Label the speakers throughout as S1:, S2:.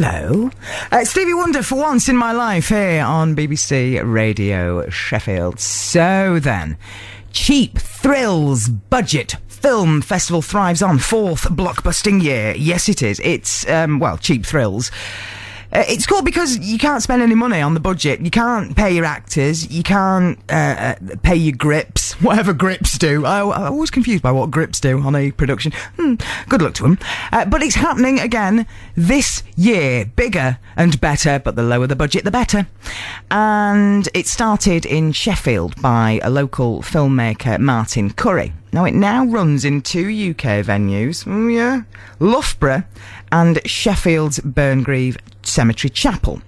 S1: Hello. Stevie Wonder for once in my life here on BBC Radio Sheffield. So then, Cheap Thrills Budget Film Festival thrives on, fourth blockbusting year. Yes, it is. It's, Cheap Thrills. It's cool because you can't spend any money on the budget. You can't pay your actors. You can't pay your grips, whatever grips do. I'm always confused by what grips do on a production. Good luck to them. But it's happening again this year. Bigger and better, but the lower the budget, the better. And it started in Sheffield by a local filmmaker, Martin Curry. Now, it now runs in 2 UK venues. Loughborough and Sheffield's Burngrave Cemetery Chapel.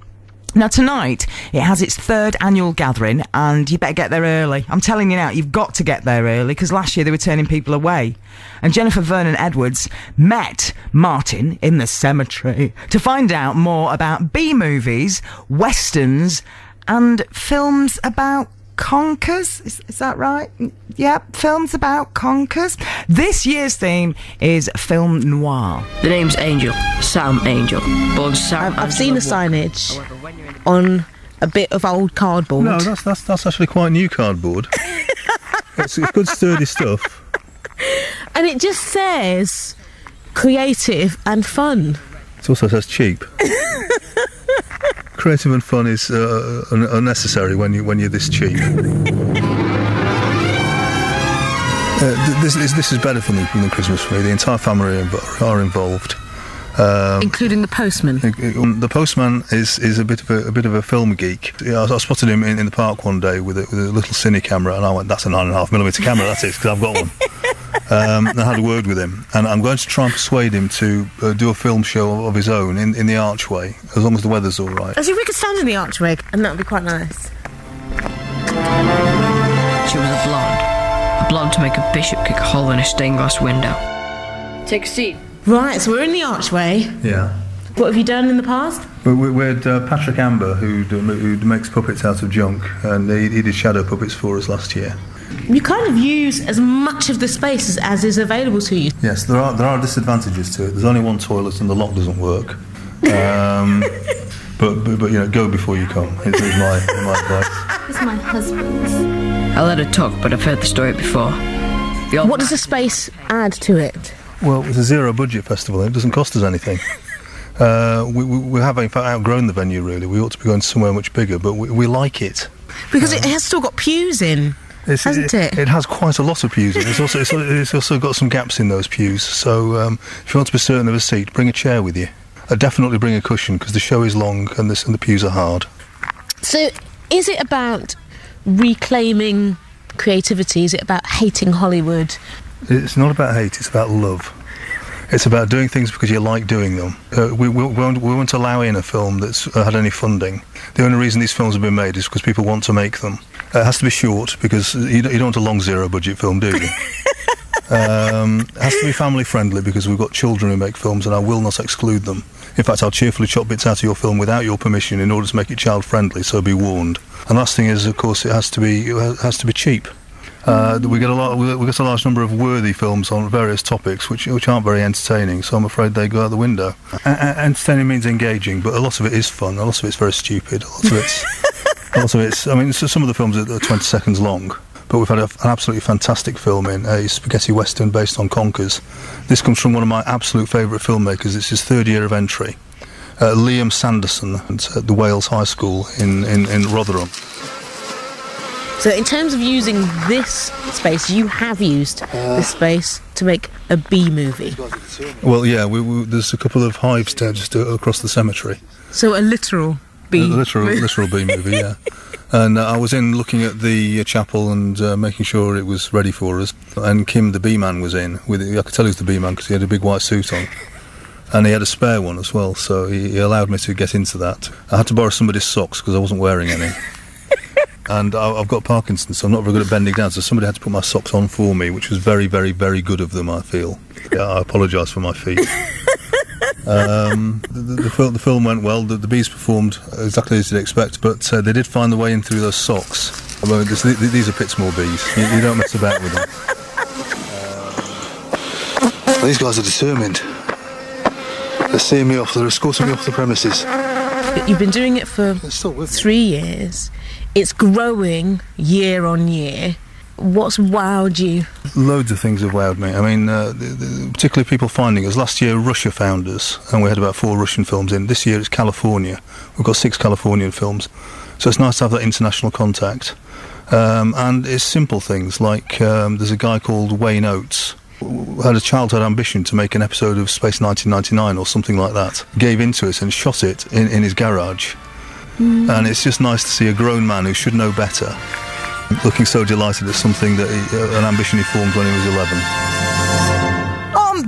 S1: Now, tonight, it has its third annual gathering, and you better get there early. I'm telling you now, you've got to get there early, because last year they were turning people away. And Jennifer Vernon-Edwards met Martin in the cemetery to find out more about B-movies, westerns, and films about conkers. Is that right? Yep, films about conkers. This year's theme is film noir.
S2: The name's Angel, Sam Angel.
S3: I've seen the signage on a bit of old cardboard.
S4: No, that's actually quite new cardboard. it's good sturdy stuff.
S3: And it just says creative and fun.
S4: It also says cheap. Creative and fun is unnecessary when you're this cheap. This is better than Christmas for me. The entire family are involved,
S3: including the postman.
S4: The postman is a bit of a film geek. I spotted him in the park one day with a little cine camera, and I went, "That's a 9.5mm camera. That is, because I've got one." And I had a word with him, and I'm going to try and persuade him to do a film show of his own in the archway, as long as the weather's all right.
S3: I think we could stand in the archway, and that would be quite nice.
S2: She was a blonde to make a bishop kick a hole in a stained glass window. Take a seat.
S3: Right, so we're in the archway.
S4: Yeah.
S3: What have you done in the past?
S4: We had Patrick Amber, who makes puppets out of junk, and he did shadow puppets for us last year.
S3: You kind of use as much of the space as is available to you.
S4: Yes, there are disadvantages to it. There's only one toilet and the lock doesn't work. But go before you come. Is my advice.
S5: It's my husband's.
S2: I let her talk, but I've heard the story before.
S3: What does the space add to it?
S4: Well, it's a zero budget festival. It doesn't cost us anything. We have in fact outgrown the venue. Really, we ought to be going somewhere much bigger, but we like it
S3: because it has still got pews in. Hasn't it?
S4: It has quite a lot of pews in. It's also got some gaps in those pews. So if you want to be certain of a seat, bring a chair with you. Definitely bring a cushion, because the show is long and the pews are hard.
S3: So is it about reclaiming creativity? Is it about hating Hollywood?
S4: It's not about hate, it's about love. It's about doing things because you like doing them. We won't allow in a film that's had any funding. The only reason these films have been made is because people want to make them. It has to be short, because you don't want a long zero-budget film, do you? It has to be family-friendly, because we've got children who make films, and I will not exclude them. In fact, I'll cheerfully chop bits out of your film without your permission in order to make it child-friendly, so be warned. And last thing is, of course, it has to be cheap. We get a large number of worthy films on various topics which aren't very entertaining, so I'm afraid they go out the window. Entertaining means engaging, but a lot of it is fun. A lot of it's very stupid. A lot of it's. I mean, some of the films are 20 seconds long, but we've had an absolutely fantastic film in a spaghetti western based on conkers. This comes from one of my absolute favourite filmmakers. It's his third year of entry, Liam Sanderson, at the Wales High School in Rotherham.
S3: So in terms of using this space, you have used this space to make a B-movie.
S4: Well, yeah, there's a couple of hives just across the cemetery.
S3: So a literal B-movie.
S4: Literal B-movie, yeah. And I was in looking at the chapel and making sure it was ready for us. And Kim, the B-man, was in. I could tell he was the B-man because he had a big white suit on. And he had a spare one as well, so he allowed me to get into that. I had to borrow somebody's socks because I wasn't wearing any. And I've got Parkinson's, so I'm not very good at bending down, so somebody had to put my socks on for me, which was very, very, very good of them, I feel. Yeah, I apologise for my feet. The film went well. The bees performed exactly as you'd expect, but they did find the way in through those socks. I mean, these are Pitsmore bees. You don't mess about with them. These guys are determined. They're seeing me off. They're escorting me off the premises.
S3: You've been doing it for 3 years. It's growing year on year. What's wowed you?
S4: Loads of things have wowed me. I mean, particularly people finding us. Last year, Russia found us, and we had about 4 Russian films in. This year, it's California. We've got 6 Californian films. So it's nice to have that international contact. And it's simple things, like there's a guy called Wayne Oates, who had a childhood ambition to make an episode of Space 1999 or something like that. Gave into it and shot it in his garage. And it's just nice to see a grown man who should know better looking so delighted at something that an ambition he formed when he was 11.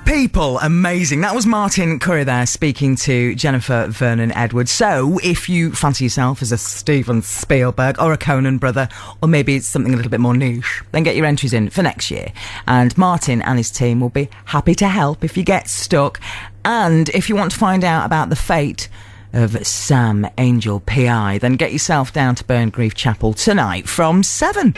S1: People, amazing. That was Martin Curry there speaking to Jennifer Vernon Edwards. So, if you fancy yourself as a Steven Spielberg or a Conan brother, or maybe it's something a little bit more niche, then get your entries in for next year. And Martin and his team will be happy to help if you get stuck. And if you want to find out about the fate of Sam Angel P.I., then get yourself down to Burngreave Chapel tonight from 7.